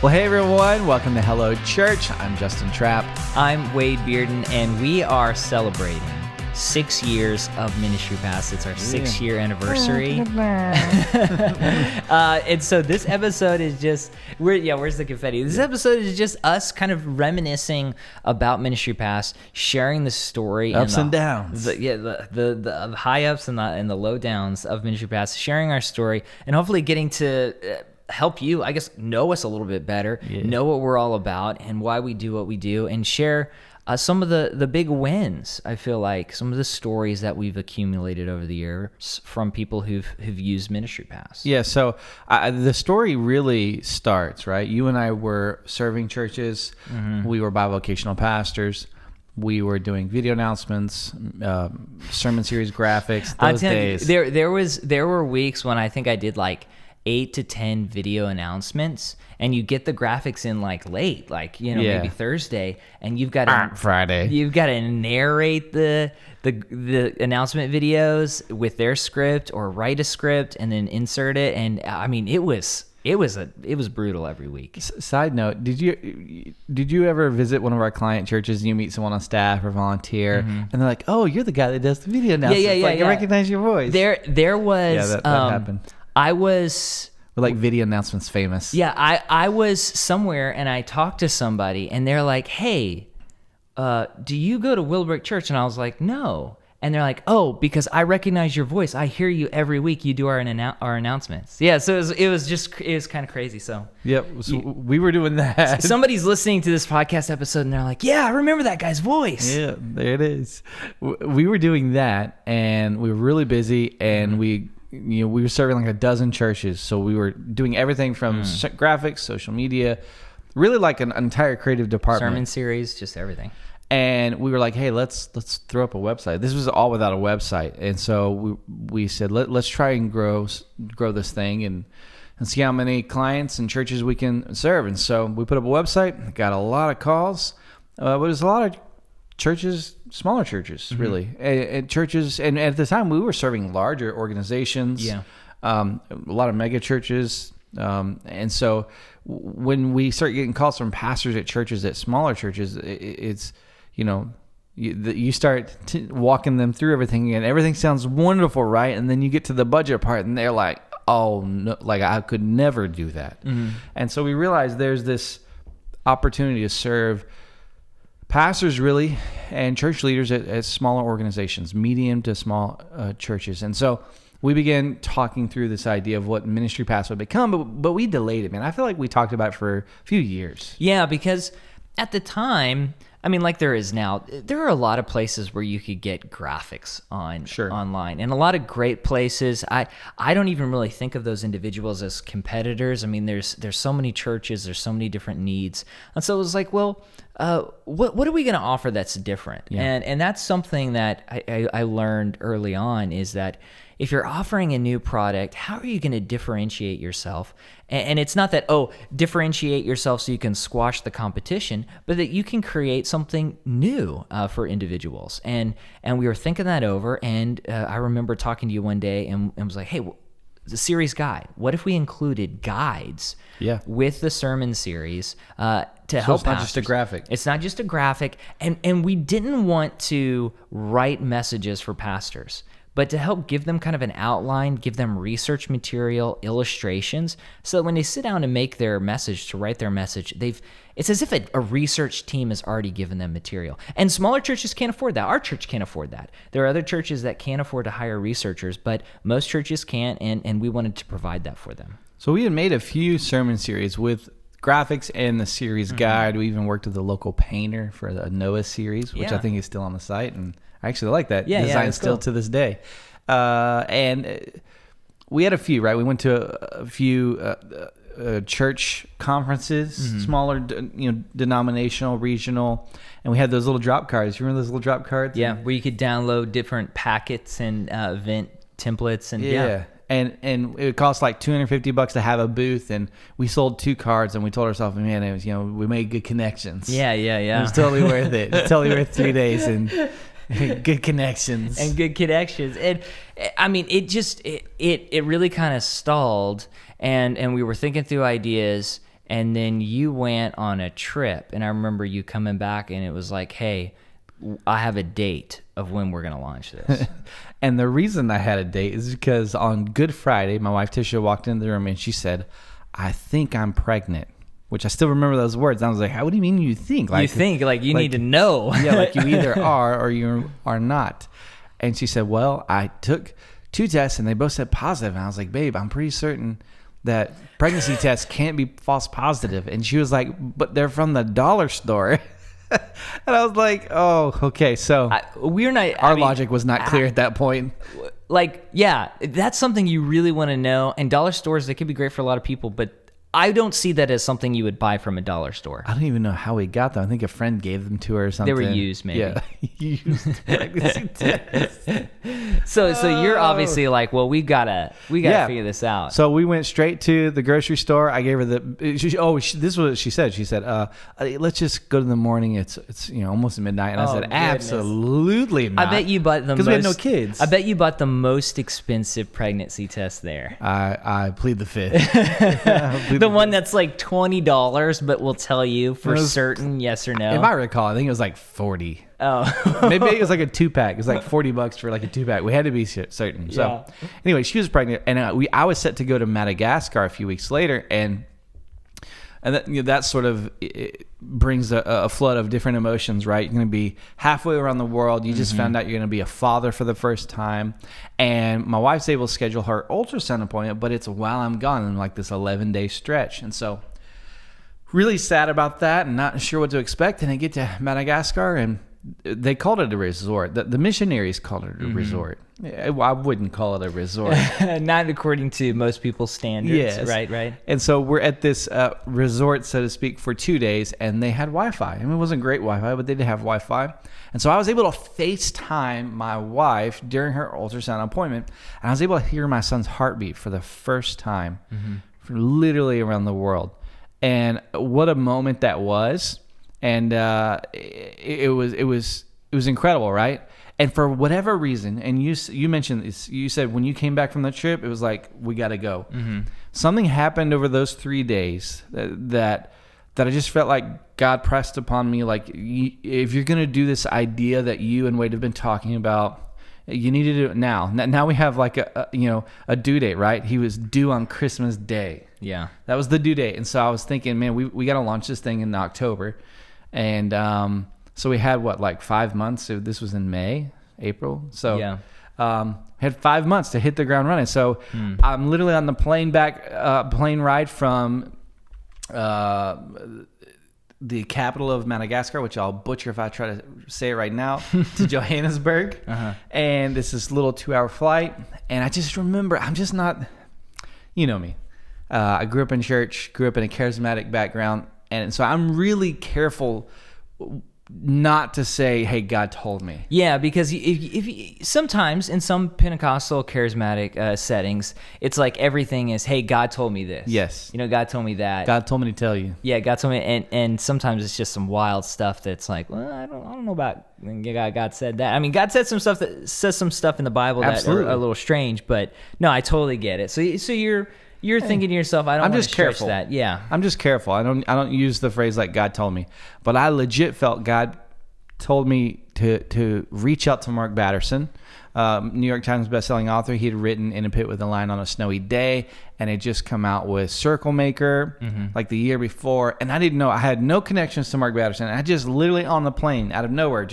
Well, hey everyone, welcome to Hello Church. I'm Justin Trapp. I'm Wade Bearden, and we are celebrating 6 years of Ministry Pass. It's our 6-year anniversary. And so this episode is just, where's the confetti? This episode is just us kind of reminiscing about Ministry Pass, sharing the story. Ups and downs. The high ups and the low downs of Ministry Pass, sharing our story, and hopefully getting to help you, I guess, know us a little bit better, know what we're all about and why we do what we do, and share some of the big wins. I feel like some of the stories that we've accumulated over the years from people who've used Ministry Pass. Yeah, so the story really starts, right? You and I were serving churches. Mm-hmm. We were bivocational pastors. We were doing video announcements, sermon series graphics. Those days, there were weeks when I think I did like 8 to 10 video announcements, and you get the graphics in like late, like, you know, maybe Thursday, and you've got to Friday. You've got to narrate the announcement videos with their script, or write a script and then insert it. And I mean, it was brutal every week. Side note, did you ever visit one of our client churches and you meet someone on staff or volunteer, and they're like, "Oh, you're the guy that does the video announcements." I recognize your voice. There was that happened. We're like video announcements famous. Yeah, I was somewhere and I talked to somebody and they're like, "Hey, do you go to Willowbrook Church?" And I was like, "No." And they're like, "Oh, because I recognize your voice. I hear you every week. You do our announcements." Yeah, so it was kind of crazy. So yep, so we were doing that. Somebody's listening to this podcast episode and they're like, "Yeah, I remember that guy's voice." Yeah, there it is. We were doing that, and we were really busy, and we were serving like a dozen churches. So we were doing everything from graphics, social media, really like an entire creative department. Sermon series, just everything. And we were like, "Hey, let's throw up a website." This was all without a website. And so we said, let's try and grow this thing and see how many clients and churches we can serve. And so we put up a website, got a lot of calls. But it was a lot of churches, smaller churches, really, and churches. And at the time, we were serving larger organizations, a lot of mega churches. And so when we start getting calls from pastors at churches, at smaller churches, it's, you start walking them through everything, and everything sounds wonderful, right? And then you get to the budget part, and they're like, "Oh, no, like I could never do that." Mm-hmm. And so we realized there's this opportunity to serve pastors, really, and church leaders at smaller organizations, medium to small churches. And so we began talking through this idea of what Ministry Pass would become, but we delayed it, man. I feel like we talked about it for a few years. Yeah, because at the time, I mean, like there is now, there are a lot of places where you could get graphics online, and a lot of great places. I don't even really think of those individuals as competitors. I mean, there's so many churches, there's so many different needs, and so it was like, well, what are we going to offer that's different? Yeah. And that's something that I learned early on, is that if you're offering a new product, how are you going to differentiate yourself? And it's not that, differentiate yourself so you can squash the competition, but that you can create something new for individuals. And we were thinking that over, and I remember talking to you one day and was like, "Hey, the series guide, what if we included guides with the sermon series to help pastors?" It's not just a graphic. It's not just a graphic. And we didn't want to write messages for pastors, but to help give them kind of an outline, give them research material, illustrations, so that when they sit down and make their message, to write their message, it's as if a research team has already given them material. And smaller churches can't afford that. Our church can't afford that. There are other churches that can't afford to hire researchers, but most churches can't, and we wanted to provide that for them. So we had made a few sermon series with graphics and the series guide. We even worked with a local painter for the Noah series, which I think is still on the site, and I actually like that design still to this day. And we had a few, right? We went to a few church conferences, smaller, denominational, regional, and we had those little drop cards. You remember those little drop cards? Yeah, where you could download different packets and event templates, and And it cost like $250 to have a booth, and we sold 2 cards, and we told ourselves, man, it was, we made good connections. Yeah. It was totally worth it. It's totally worth 3 days and good connections. And I mean, it really kind of stalled, and we were thinking through ideas, and then you went on a trip, and I remember you coming back, and it was like, hey, I have a date of when we're gonna launch this. And the reason I had a date is because on Good Friday, my wife Tisha walked into the room and she said, "I think I'm pregnant." Which I still remember those words. I was like, "What do you mean you think? Like, you think like you need to know?" Yeah, like you either are or you are not. And she said, "Well, I took 2 tests and they both said positive." And I was like, "Babe, I'm pretty certain that pregnancy tests can't be false positive." And she was like, "But they're from the dollar store." And I was like, "Oh, okay." So our logic was not clear at that point. Like, yeah, that's something you really want to know. And dollar stores, they could be great for a lot of people, but I don't see that as something you would buy from a dollar store. I don't even know how we got them. I think a friend gave them to her or something. They were used, maybe. Yeah, used pregnancy tests. So you're obviously like, well, we gotta figure this out. So we went straight to the grocery store. I gave her this is what she said. She said, "Let's just go to the morning. It's almost midnight." And I said, goodness. "Absolutely not." I bet you bought because we had no kids. I bet you bought the most expensive pregnancy test there. I plead the fifth. The one that's like $20, but will tell you for certain yes or no. If I recall, I think it was like 40. Oh, Maybe it was like a 2-pack. It was like $40 for like a 2-pack. We had to be certain. So anyway, she was pregnant, and I was set to go to Madagascar a few weeks later, and that sort of brings a flood of different emotions, right? You're going to be halfway around the world. You just found out you're going to be a father for the first time. And my wife's able to schedule her ultrasound appointment, but it's while I'm gone in like this 11-day stretch. And so really sad about that and not sure what to expect. And I get to Madagascar, and they called it a resort. The missionaries called it a resort. I wouldn't call it a resort. Not according to most people's standards. Yes. Right. And so we're at this resort, so to speak, for 2 days, and they had Wi-Fi. I mean, it wasn't great Wi-Fi, but they did have Wi-Fi. And so I was able to FaceTime my wife during her ultrasound appointment, and I was able to hear my son's heartbeat for the first time, for literally around the world. And what a moment that was. And it was incredible, right? And for whatever reason, and you mentioned this, you said when you came back from the trip, it was like, we got to go. Something happened over those 3 days that I just felt like God pressed upon me. Like, if you're going to do this idea that you and Wade have been talking about, you need to do it now. Now we have like a due date, right? He was due on Christmas Day. Yeah. That was the due date. And so I was thinking, man, we got to launch this thing in October. And so we had like 5 months. So this was in April. So had 5 months to hit the ground running. So I'm literally on the plane ride from the capital of Madagascar, which I'll butcher if I try to say it right now, to Johannesburg. And it's this little 2-hour flight. And I just remember, I'm just not, you know me. I grew up in church, grew up in a charismatic background. And so I'm really careful not to say, "Hey, God told me." Yeah, because if sometimes in some Pentecostal charismatic settings, it's like everything is, "Hey, God told me this." Yes. God told me that. God told me to tell you. Yeah, God told me, and sometimes it's just some wild stuff that's like, well, I don't know about God said that. I mean, God said some stuff that says some stuff in the Bible that are a little strange, but no, I totally get it. So you're thinking to yourself, I don't want to stretch that. Yeah. I'm just careful. I don't use the phrase like God told me. But I legit felt God told me to reach out to Mark Batterson, New York Times bestselling author. He had written In a Pit with a Lion on a Snowy Day, and had just come out with Circle Maker like the year before. And I didn't know. I had no connections to Mark Batterson. I just literally on the plane out of nowhere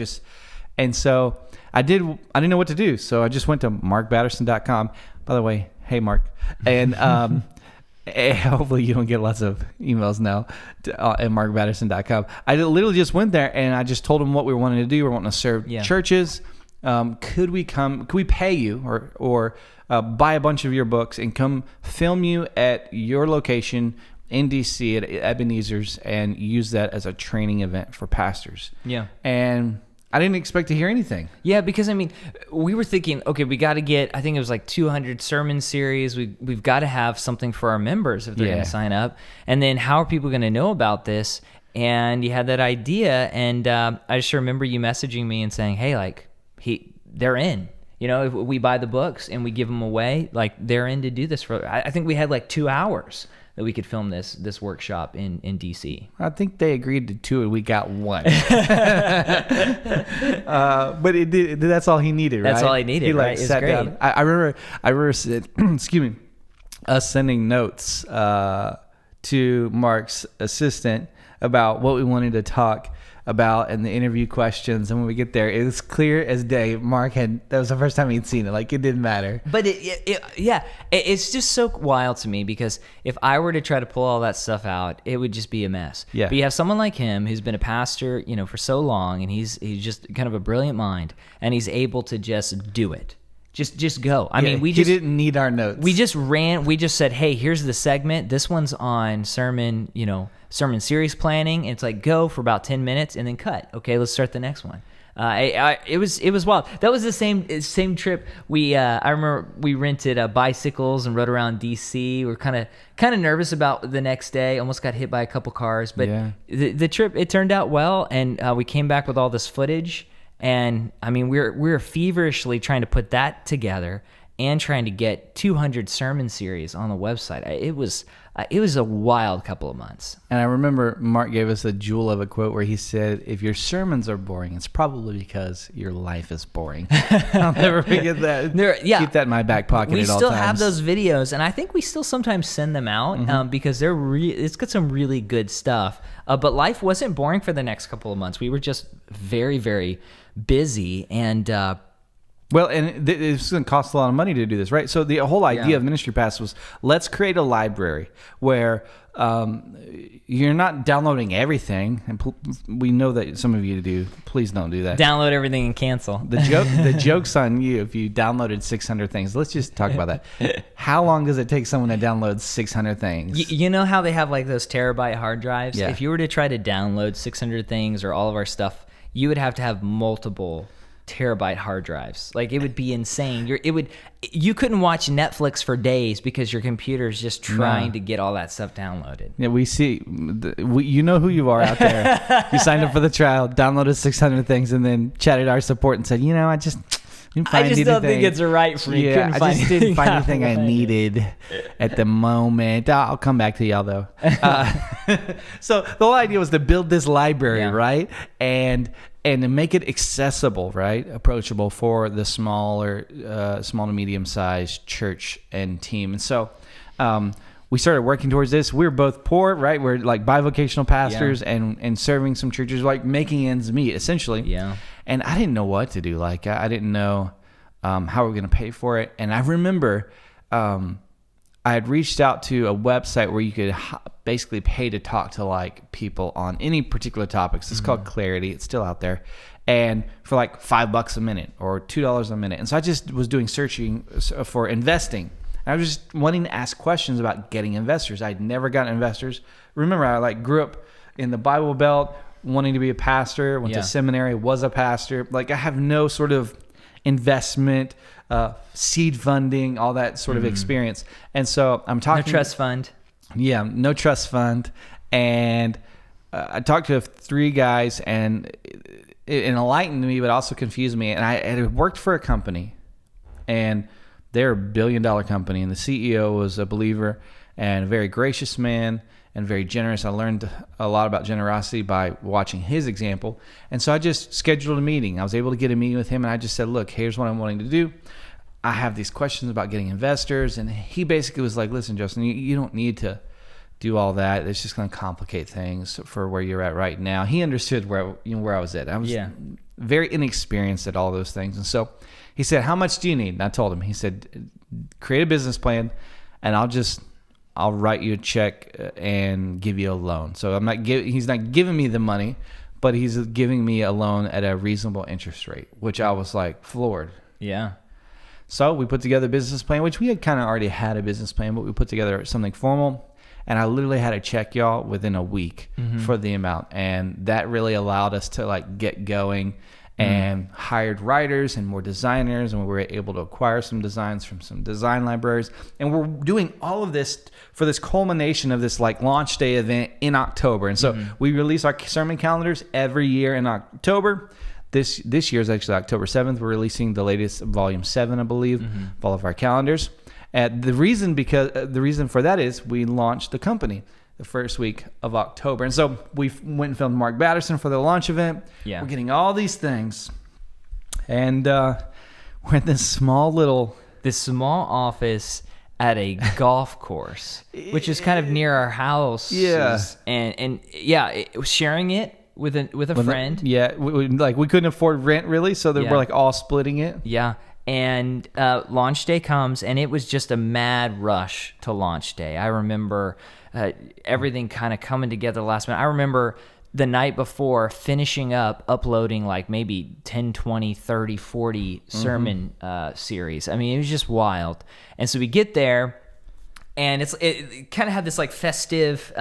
and so I didn't know what to do. So I just went to markbatterson.com. By the way, hey, Mark. And hopefully you don't get lots of emails now at markbatterson.com. I literally just went there and I just told them what we were wanting to do. We're wanting to serve churches. Could we pay you or buy a bunch of your books and come film you at your location in DC at Ebenezer's and use that as a training event for pastors? Yeah. And I didn't expect to hear anything. Yeah, because I mean, we were thinking, okay, we got to get, I think it was like 200 sermon series. We've got to have something for our members if they're going to sign up. And then how are people going to know about this? And you had that idea, and I just remember you messaging me and saying, hey, like, they're in. If we buy the books and we give them away, like, they're in to do this for, I think we had like 2 hours that we could film this workshop in DC. I think they agreed to 2 and we got 1. But that's all he needed, right? That's all he needed, He right? It's sat great. down. I remember excuse me, us sending notes to Mark's assistant about what we wanted to talk about and the interview questions. And when we get there, it was clear as day. That was the first time he'd seen it. Like, it didn't matter. But it's just so wild to me, because if I were to try to pull all that stuff out, it would just be a mess. Yeah. But you have someone like him who's been a pastor, for so long, and he's just kind of a brilliant mind, and he's able to just do it. Just go. I mean, he didn't need our notes. We just said, hey, here's the segment. This one's on sermon series planning. And it's like, go for about 10 minutes and then cut. Okay, let's start the next one. It was wild. That was the same trip. I remember we rented bicycles and rode around DC. We were kind of nervous about the next day. Almost got hit by a couple cars, but the trip, it turned out well. And we came back with all this footage. And I mean, we're feverishly trying to put that together and trying to get 200 sermon series on the website. It was a wild couple of months. And I remember Mark gave us a jewel of a quote where he said, if your sermons are boring, it's probably because your life is boring. I'll never forget that. Keep that in my back pocket at all times. We still have those videos, and I think we still sometimes send them out because it's got some really good stuff. But life wasn't boring for the next couple of months. We were just very, very busy, and well, and it's going to cost a lot of money to do this, right? So the whole idea of Ministry Pass was, let's create a library where you're not downloading everything, and we know that some of you do. Please don't do that. Download everything and cancel. The joke's on you if you downloaded 600 things. Let's just talk about that. How long does it take someone to download 600 things? You know how they have like those terabyte hard drives? Yeah. If you were to try to download 600 things or all of our stuff, you would have to have multiple terabyte hard drives. Like, it would be insane. You couldn't watch Netflix for days because your computer's just trying to get all that stuff downloaded. Yeah, we see. You know who you are out there. You signed up for the trial, downloaded 600 things, and then chatted our support and said, I just didn't find anything. Don't think it's right for me. Yeah, I just didn't find anything I needed at the moment. I'll come back to y'all though. So the whole idea was to build this library, right? And to make it accessible, right? Approachable for the small to medium-sized church and team. And so we started working towards this. We were both poor, right? We're like bivocational pastors and serving some churches, like making ends meet, essentially. Yeah. And I didn't know what to do. Like, I didn't know how we were going to pay for it. And I remember I had reached out to a website where you could basically pay to talk to like people on any particular topics. It's called Clarity. It's still out there. And for like $5 a minute or $2 a minute. And so I just was doing searching for investing. And I was just wanting to ask questions about getting investors. I'd never gotten investors. Remember, I like grew up in the Bible Belt, wanting to be a pastor, went to seminary, was a pastor. Like, I have no sort of investment, seed funding, all that sort of experience. And so I'm talking... No trust fund. Yeah, no trust fund. And I talked to 3 guys, and it enlightened me, but also confused me. And I had worked for a company, and they're a $1 billion company, and the CEO was a believer and a very gracious man and very generous. I learned a lot about generosity by watching his example. And so I just scheduled a meeting. I was able to get a meeting with him, and I just said, look, here's what I'm wanting to do. I have these questions about getting investors. And he basically was like, listen, Justin, you don't need to do all that. It's just going to complicate things for where you're at right now. He understood where I was at. I was very inexperienced at all those things. And so he said, how much do you need? And I told him, he said, create a business plan, and I'll write you a check and give you a loan. So he's not giving me the money, but he's giving me a loan at a reasonable interest rate, which I was like floored. Yeah. So we put together a business plan, which we had kind of already had a business plan, but we put together something formal. And I literally had a check, y'all, within a week for the amount. And that really allowed us to like get going and hired writers and more designers. And we were able to acquire some designs from some design libraries. And we're doing all of this for this culmination of this like launch day event in October. And so we release our sermon calendars every year in October. This year is actually October 7th. We're releasing the latest volume 7, I believe, of all of our calendars. The reason for that is we launched the company the first week of October. And so we went and filmed Mark Batterson for the launch event. Yeah. We're getting all these things. And we're in this small office at a golf course, which is kind of near our house. Yeah. And it was sharing it with a friend. We couldn't afford rent really, so we're like all splitting it. Yeah. And launch day comes, and it was just a mad rush to launch day. I remember everything kind of coming together last minute. I remember the night before finishing up uploading like maybe 10, 20, 30, 40 sermon series. I mean, it was just wild. And so we get there, and it kind of had this like festive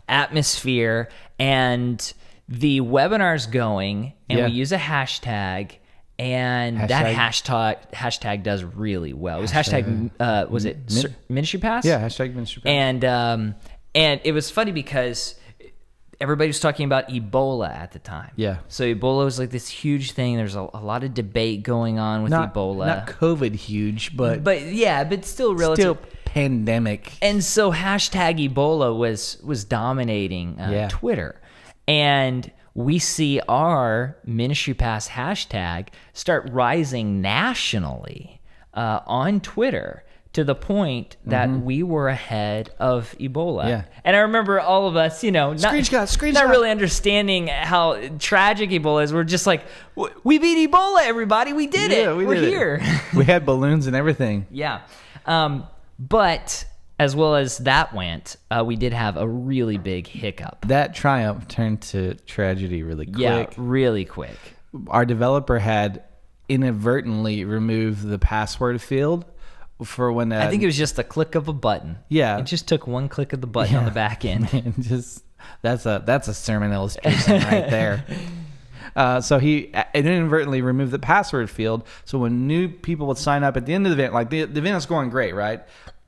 atmosphere, and the webinar's going, and we use a hashtag. And that hashtag does really well. It was hashtag was it Ministry Pass? Yeah, hashtag Ministry Pass. And it was funny because everybody was talking about Ebola at the time. Yeah. So Ebola was like this huge thing. There's a lot of debate going on with Ebola. Not COVID huge, but still relative. Still pandemic. And so hashtag Ebola was dominating Twitter. And we see our Ministry Pass hashtag start rising nationally on Twitter to the point that we were ahead of Ebola. Yeah. And I remember all of us, not really understanding how tragic Ebola is. We're just like, we beat Ebola, everybody. We did it. We're here. We had balloons and everything. Yeah. But as well as that went, we did have a really big hiccup. That triumph turned to tragedy really quick. Yeah, really quick. Our developer had inadvertently removed the password field for when... I think it was just a click of a button. Yeah. It just took one click of the button on the back end. That's a sermon illustration right there. So he inadvertently removed the password field. So when new people would sign up at the end of the event, like the event is going great, right?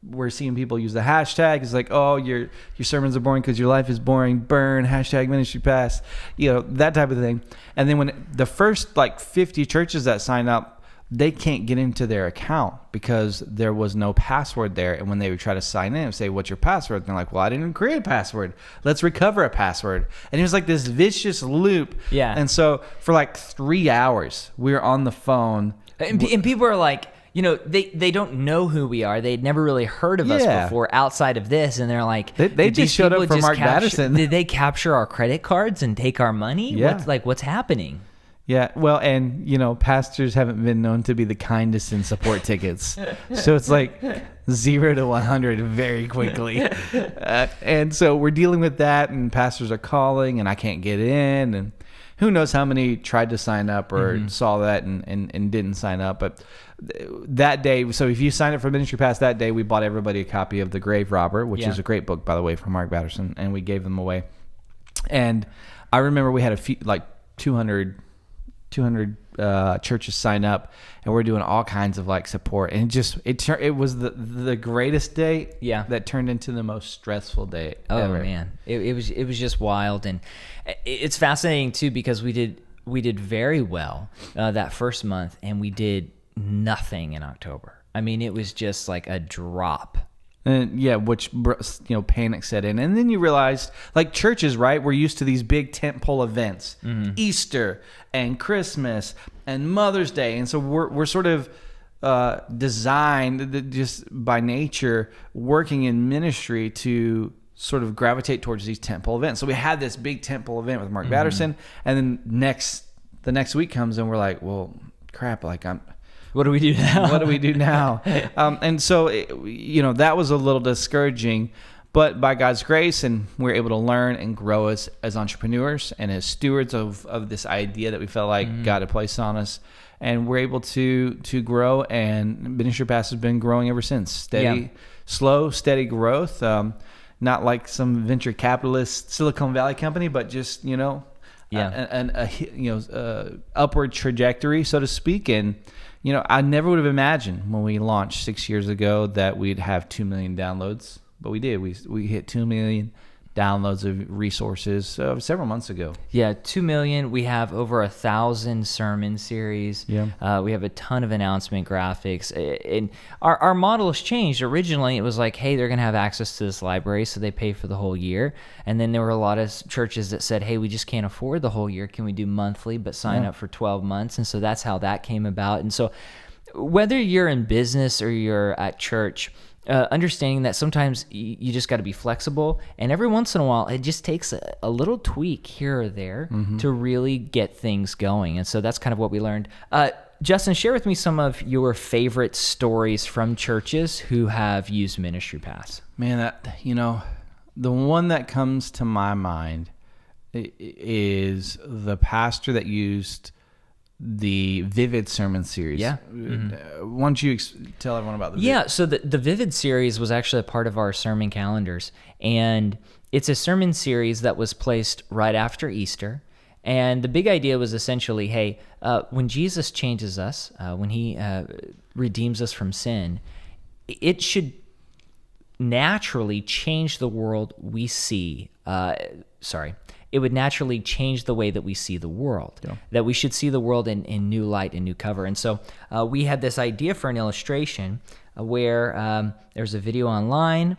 We're seeing people use the hashtag. It's like, oh, your sermons are boring because your life is boring. Burn, hashtag Ministry Pass, that type of thing. And then when the first 50 churches that sign up, they can't get into their account because there was no password there. And when they would try to sign in and say, what's your password? And they're like, well, I didn't create a password. Let's recover a password. And it was like this vicious loop. Yeah. And so for 3 hours, we were on the phone. And people are like, they don't know who we are. They'd never really heard of us before outside of this. And they're like, they just showed up for Mark Batterson. Did they capture our credit cards and take our money? Yeah. What's happening? Yeah, well, and pastors haven't been known to be the kindest in support tickets, so it's like 0 to 100 very quickly, and so we're dealing with that, and pastors are calling, and I can't get in, and who knows how many tried to sign up or saw that and didn't sign up, but that day, so if you sign up for Ministry Pass that day, we bought everybody a copy of The Grave Robber, which is a great book, by the way, from Mark Batterson, and we gave them away, and I remember we had a few 200 churches sign up, and we're doing all kinds of support, and it was the greatest day that turned into the most stressful day ever. Man, it was just wild, and it's fascinating too because we did very well that first month, and we did nothing in October. I mean, it was just like a drop. And which panic set in, and then you realized churches, right? We're used to these big tentpole events, Easter and Christmas and Mother's Day, and so we're sort of designed just by nature, working in ministry to sort of gravitate towards these tentpole events. So we had this big tentpole event with Mark Batterson, and then the next week comes, and we're like, well, crap, what do we do now? What do we do now? And so, that was a little discouraging, but by God's grace, and we're able to learn and grow as entrepreneurs and as stewards of this idea that we felt like God had placed on us. And we're able to grow, and Ministry Pass has been growing ever since. Slow, steady growth. Not like some venture capitalist Silicon Valley company, but just, an upward trajectory, so to speak. And, I never would have imagined when we launched 6 years ago that we'd have 2 million downloads, but we did. We hit 2 million downloads of resources several months ago. Yeah, 2 million. We have over 1,000 sermon series. Yeah. We have a ton of announcement graphics. And our model has changed. Originally, it was like, hey, they're going to have access to this library, so they pay for the whole year. And then there were a lot of churches that said, hey, we just can't afford the whole year. Can we do monthly, but sign up for 12 months? And so that's how that came about. And so whether you're in business or you're at church, understanding that sometimes you just got to be flexible, and every once in a while it just takes a little tweak here or there to really get things going. And so that's kind of what we learned. Justin, share with me some of your favorite stories from churches who have used Ministry Pass. Man, the one that comes to my mind is the pastor that used the Vivid sermon series. Yeah. Why don't you tell everyone about the Yeah, so the Vivid series was actually a part of our sermon calendars, and it's a sermon series that was placed right after Easter. And the big idea was essentially, hey, when Jesus changes us, when he redeems us from sin, it should naturally change the world we see. It would naturally change the way that we see the world, that we should see the world in new light and new cover. And so we had this idea for an illustration where there's a video online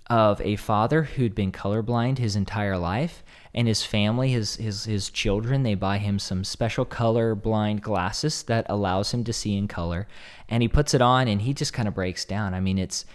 of a father who'd been colorblind his entire life, and his family, his children, they buy him some special colorblind glasses that allows him to see in color, and he puts it on and he just kind of breaks down. I mean, it's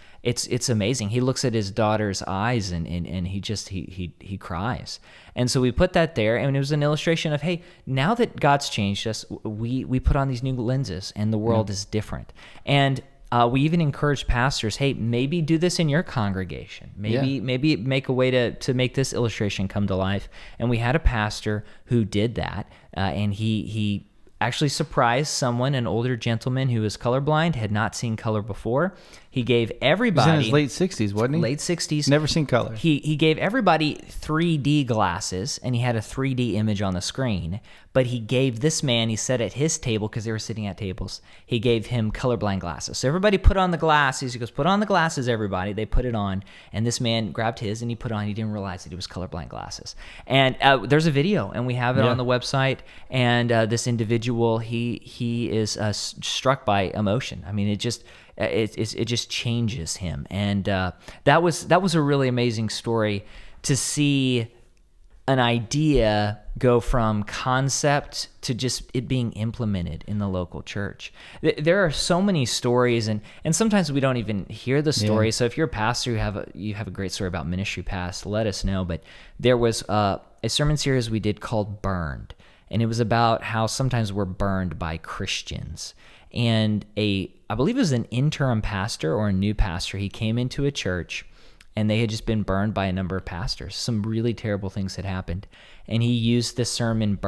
amazing. He looks at his daughter's eyes and he cries. And so we put that there, and it was an illustration of, hey, now that God's changed us, we put on these new lenses, and the world is different. And we even encourage pastors, hey, maybe do this in your congregation. Maybe make a way to make this illustration come to life. And we had a pastor who did that, and he actually surprised someone, an older gentleman who was colorblind, had not seen color before. He gave everybody... He was in his late 60s, wasn't he? Late 60s. Never seen color. He gave everybody 3D glasses, and he had a 3D image on the screen. But he gave this man, he sat at his table, because they were sitting at tables, he gave him colorblind glasses. So everybody put on the glasses. He goes, put on the glasses, everybody. They put it on, and this man grabbed his, and he put on. He didn't realize that it was colorblind glasses. And there's a video, and we have it on the website. And this individual, he is struck by emotion. I mean, it just changes him. And that was a really amazing story to see an idea go from concept to just it being implemented in the local church. There are so many stories, and sometimes we don't even hear the story. So if you're a pastor, you have a great story about Ministry Pass, let us know. But there was a sermon series we did called Burned, and it was about how sometimes we're burned by Christians. And I believe it was an interim pastor or a new pastor, he came into a church, and they had just been burned by a number of pastors. Some really terrible things had happened. And he used the sermon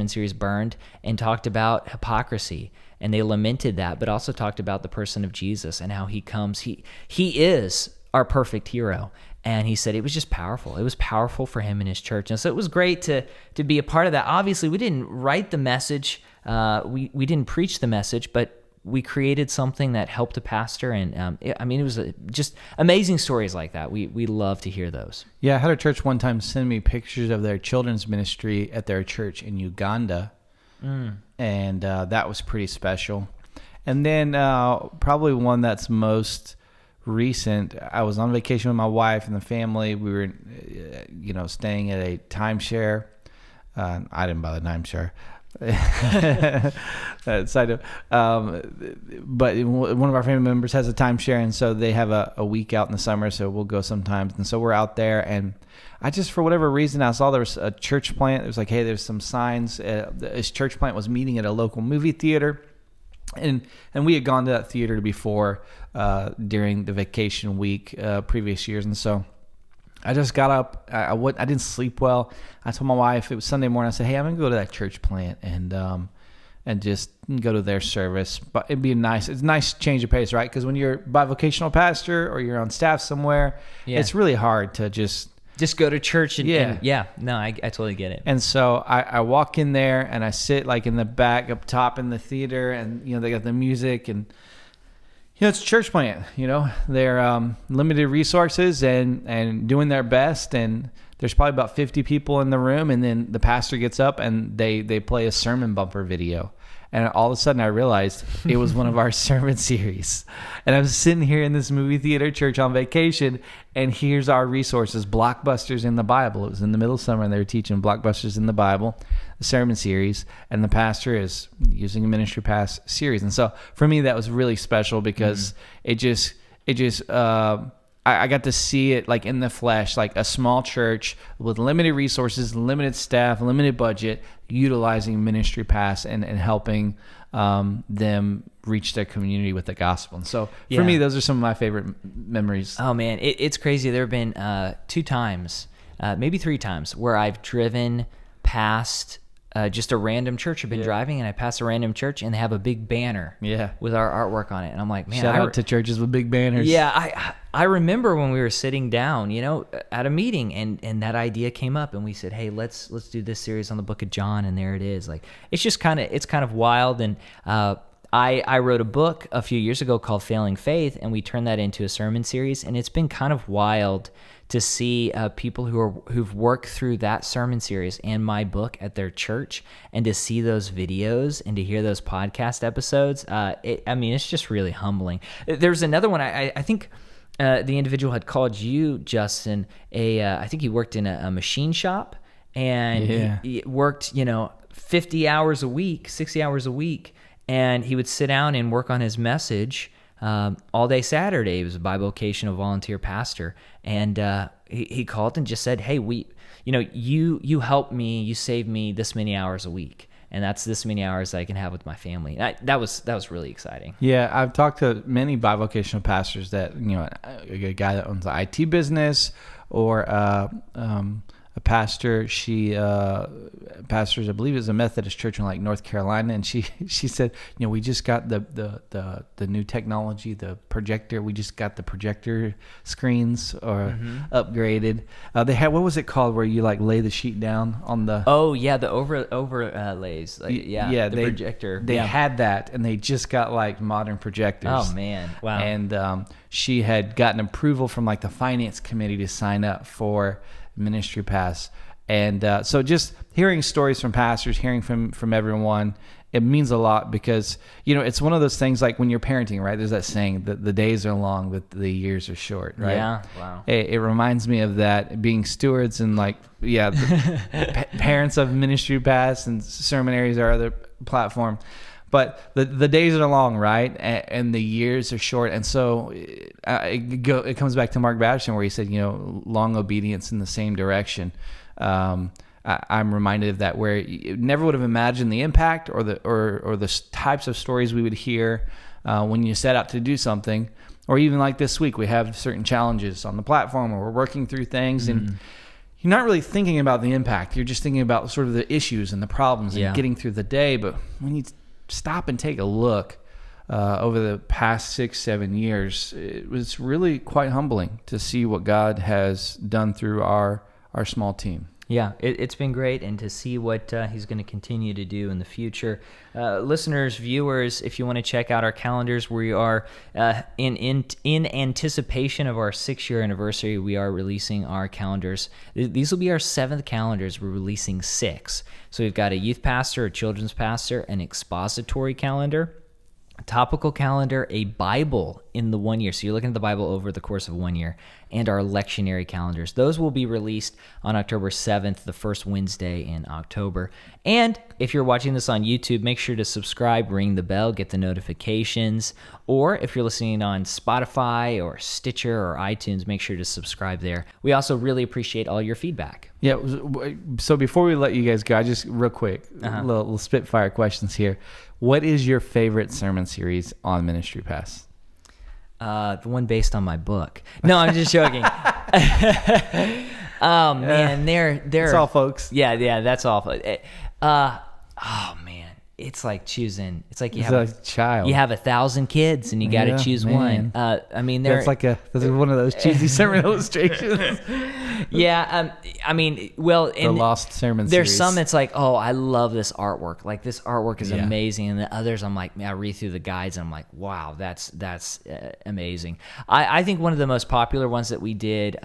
series Burned, and talked about hypocrisy. And they lamented that, but also talked about the person of Jesus and how he comes. He is our perfect hero. And he said it was just powerful. It was powerful for him and his church. And so it was great to be a part of that. Obviously, we didn't write the message. We didn't preach the message, but we created something that helped a pastor, and it was just amazing stories like that. We love to hear those. Yeah, I had a church one time send me pictures of their children's ministry at their church in Uganda, and that was pretty special. And then probably one that's most recent, I was on vacation with my wife and the family. We were, staying at a timeshare. I didn't buy the timeshare. Side of, but one of our family members has a timeshare, and so they have a week out in the summer, so we'll go sometimes. And so we're out there, and I just, for whatever reason, I saw there was a church plant. It was like, hey, there's some signs. This church plant was meeting at a local movie theater, and we had gone to that theater before during the vacation week previous years, and so I just got up. I didn't sleep well. I told my wife, it was Sunday morning, I said, hey, I'm going to go to that church plant and just go to their service. But it'd be it's a nice change of pace, right? Because when you're bivocational pastor or you're on staff somewhere, it's really hard to just go to church. I totally get it. And so I walk in there and I sit like in the back up top in the theater, and they got the music, and It's a church plant. They're limited resources and doing their best. And there's probably about 50 people in the room. And then the pastor gets up and they play a sermon bumper video. And all of a sudden I realized it was one of our sermon series. And I'm sitting here in this movie theater church on vacation, and here's our resources, Blockbusters in the Bible. It was in the middle of summer, and they were teaching Blockbusters in the Bible, the sermon series, and the pastor is using a Ministry Pass series. And so for me, that was really special because I got to see it like in the flesh, like a small church with limited resources, limited staff, limited budget, utilizing Ministry Pass and helping them reach their community with the gospel. And so for me, those are some of my favorite memories. Oh man, it's crazy. There have been 2 times, maybe 3 times where I've driven past just a random church. I've been driving and I pass a random church and they have a big banner with our artwork on it. And I'm like, man, shout out to churches with big banners. Yeah, I remember when we were sitting down, at a meeting and that idea came up and we said, hey, let's do this series on the book of John. And there it is. Like, it's kind of wild. And I wrote a book a few years ago called Failing Faith, and we turned that into a sermon series. And it's been kind of wild to see people who've worked through that sermon series and my book at their church, and to see those videos and to hear those podcast episodes. It's just really humbling. There's another one. I think the individual had called you, Justin. I think he worked in a machine shop, and he worked 50 hours a week, 60 hours a week, and he would sit down and work on his message all day Saturday. He was a bivocational volunteer pastor, and he called and just said, hey, you helped me, you saved me this many hours a week, and that's this many hours I can have with my family. And that was really exciting. Yeah, I've talked to many bivocational pastors that, a guy that owns an IT business, or a pastor, she pastors, I believe it's a Methodist church in like North Carolina, and she said, we just got the new technology, the projector. We just got the projector screens upgraded. They had, what was it called, where you like lay the sheet down on the the overlays, the projector. They had that, and they just got like modern projectors. Oh man, wow. And she had gotten approval from like the finance committee to sign up for Ministry Pass. And so just hearing stories from pastors, hearing from everyone, it means a lot, because it's one of those things like when you're parenting, right? There's that saying that the days are long but the years are short, right? Yeah. Wow. It reminds me of that, being stewards and parents of Ministry Pass and seminaries, our other platform. But the days are long, right? And the years are short. And so it comes back to Mark Batterson, where he said, long obedience in the same direction. I'm reminded of that, where you never would have imagined the impact or the types of stories we would hear when you set out to do something. Or even like this week, we have certain challenges on the platform, or we're working through things, and you're not really thinking about the impact. You're just thinking about sort of the issues and the problems and getting through the day. But when you stop and take a look over the past 6-7 years, it was really quite humbling to see what God has done through our small team. Yeah, it's been great, and to see what he's going to continue to do in the future. Listeners, viewers, if you want to check out our calendars, we are in anticipation of our 6-year anniversary. We are releasing our calendars. These will be our 7th calendars. We're releasing 6. So we've got a youth pastor, a children's pastor, an expository calendar, a topical calendar, a Bible in the 1 year. So you're looking at the Bible over the course of 1 year, and our lectionary calendars. Those will be released on October 7th, the first Wednesday in October. And if you're watching this on YouTube, make sure to subscribe, ring the bell, get the notifications. Or if you're listening on Spotify or Stitcher or iTunes, make sure to subscribe there. We also really appreciate all your feedback. Yeah, so before we let you guys go, just real quick, little spitfire questions here. What is your favorite sermon series on Ministry Pass? The one based on my book. No, I'm just joking. Oh man, they're That's all, folks. Yeah, that's all. Oh man, it's like choosing. It's like you It's have a child. You have 1,000 kids and you got to Yeah, choose man. one. I mean, That's one of those cheesy sermon illustrations. yeah. I mean, well, The Lost Sermon there's series. some. It's like, oh, I love this artwork. Like this artwork is Yeah. amazing, and the others, I'm like, I read through the guides and I'm like, wow, that's amazing. I think one of the most popular ones that we did.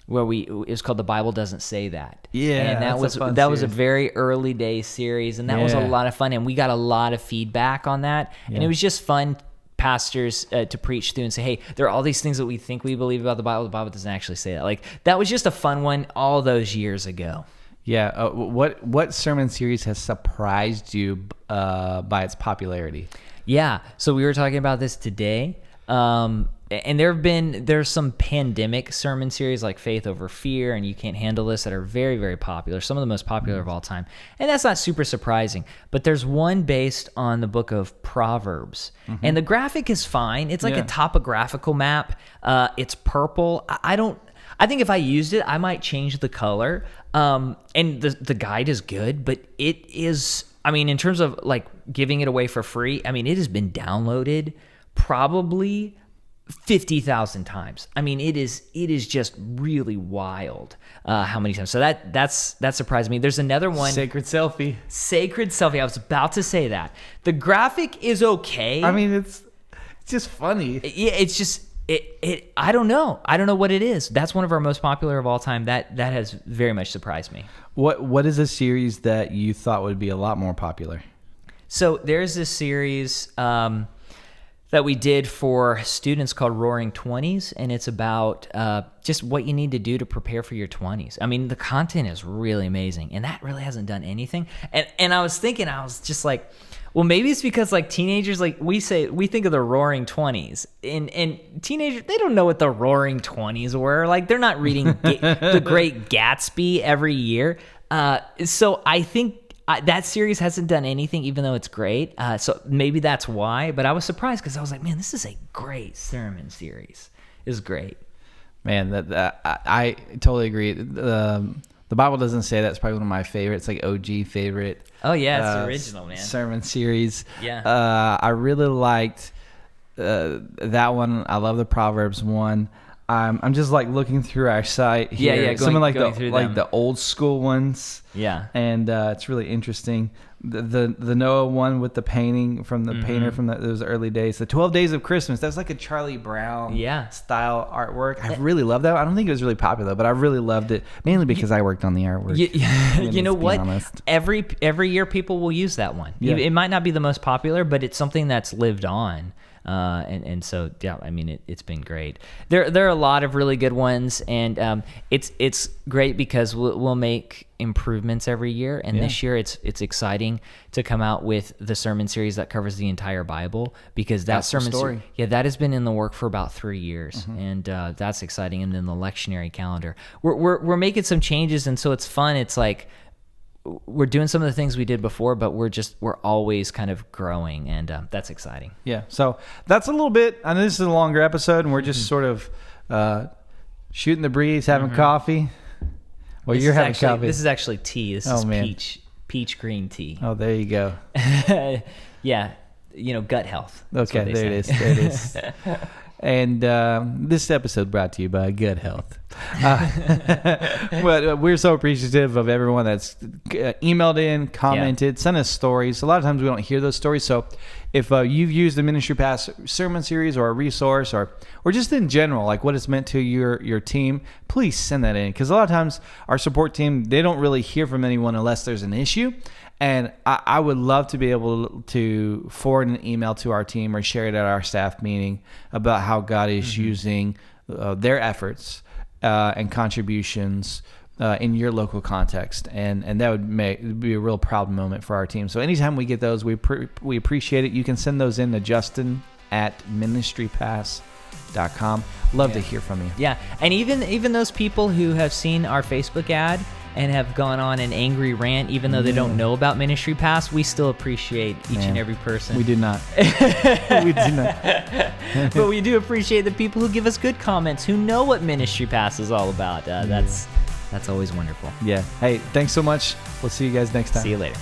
Where it was called The Bible Doesn't Say That. Yeah, and that's a fun was a series. very early day series, and that was a Yeah. lot of fun, and we got a lot of feedback on that, and Yeah. it was just fun pastors to preach through and say, hey, there are all these things that we think we believe about the Bible doesn't actually say that. Like that was just a fun one all those years ago. Yeah. What sermon series has surprised you by its popularity? Yeah. So we were talking about this today. And there's some pandemic sermon series like Faith Over Fear and You Can't Handle This that are very, very popular, some of the most popular of all time. And that's not super surprising. But there's one based on the book of Proverbs. And the graphic is fine. It's like a topographical map. It's purple. I think if I used it, I might change the color. And the guide is good, but it is, I mean, in terms of like giving it away for free, I mean, it has been downloaded probably 50,000 times. I mean, it is just really wild how many times. So that surprised me. There's another one. Sacred Selfie. Sacred Selfie. I was about to say that. The graphic is okay. I mean, it's just funny. Yeah, it's just it. I don't know. I don't know what it is. That's one of our most popular of all time. That has very much surprised me. What is a series that you thought would be a lot more popular? So there's this series that we did for students called Roaring 20s, and it's about just what you need to do to prepare for your 20s. I mean, the content is really amazing, and that really hasn't done anything. And I was thinking, I was just like, well, maybe it's because like teenagers, like we think of the Roaring 20s, and teenagers, they don't know what the Roaring 20s were. Like they're not reading The Great Gatsby every year. So I think that series hasn't done anything, even though it's great. So maybe that's why. But I was surprised because I was like, man, this is a great sermon series. It's great. Man, I totally agree. The Bible Doesn't Say That's probably one of my favorites, like OG favorite. Oh yeah, it's the original, man. Sermon series. Yeah. I really liked that one. I love the Proverbs one. I'm just like looking through our site here. Yeah, some of like going through them. the old school ones. Yeah. And it's really interesting. The Noah one with the painting from the painter from those early days. The 12 Days of Christmas. That's like a Charlie Brown style artwork. I really love that. I don't think it was really popular, but I really loved it, mainly because I worked on the artwork. You know what? Every year people will use that one. Yeah. It might not be the most popular, but it's something that's lived on. And so yeah, I mean it's been great. There are a lot of really good ones, and it's great because we'll make improvements every year. And this year it's exciting to come out with the sermon series that covers the entire Bible, because that sermon story, that has been in the work for about 3 years, and that's exciting. And then the lectionary calendar, we're making some changes, and so it's fun. It's like we're doing some of the things we did before, but we're always kind of growing, and that's exciting. Yeah. So that's a little bit. I know this is a longer episode, and we're just sort of shooting the breeze, having coffee. Well, you're having coffee. This is actually tea. This is peach green tea. Oh, there you go. Yeah, gut health. Okay, there it is. And this episode brought to you by Gut Health. But we're so appreciative of everyone that's emailed in, commented, sent us stories. A lot of times we don't hear those stories. So if you've used the Ministry Pass sermon series or a resource or just in general, like what it's meant to your team, please send that in. Because a lot of times our support team, they don't really hear from anyone unless there's an issue. And I would love to be able to forward an email to our team or share it at our staff meeting about how God is using their efforts and contributions in your local context. And that would be a real proud moment for our team. So anytime we get those, we appreciate it. You can send those in to justin@ministrypass.com. Love to hear from you. Yeah, and even those people who have seen our Facebook ad and have gone on an angry rant, even though they don't know about Ministry Pass, we still appreciate each and every person. We do not. We do not. But we do appreciate the people who give us good comments, who know what Ministry Pass is all about. That's always wonderful. Yeah. Hey, thanks so much. We'll see you guys next time. See you later.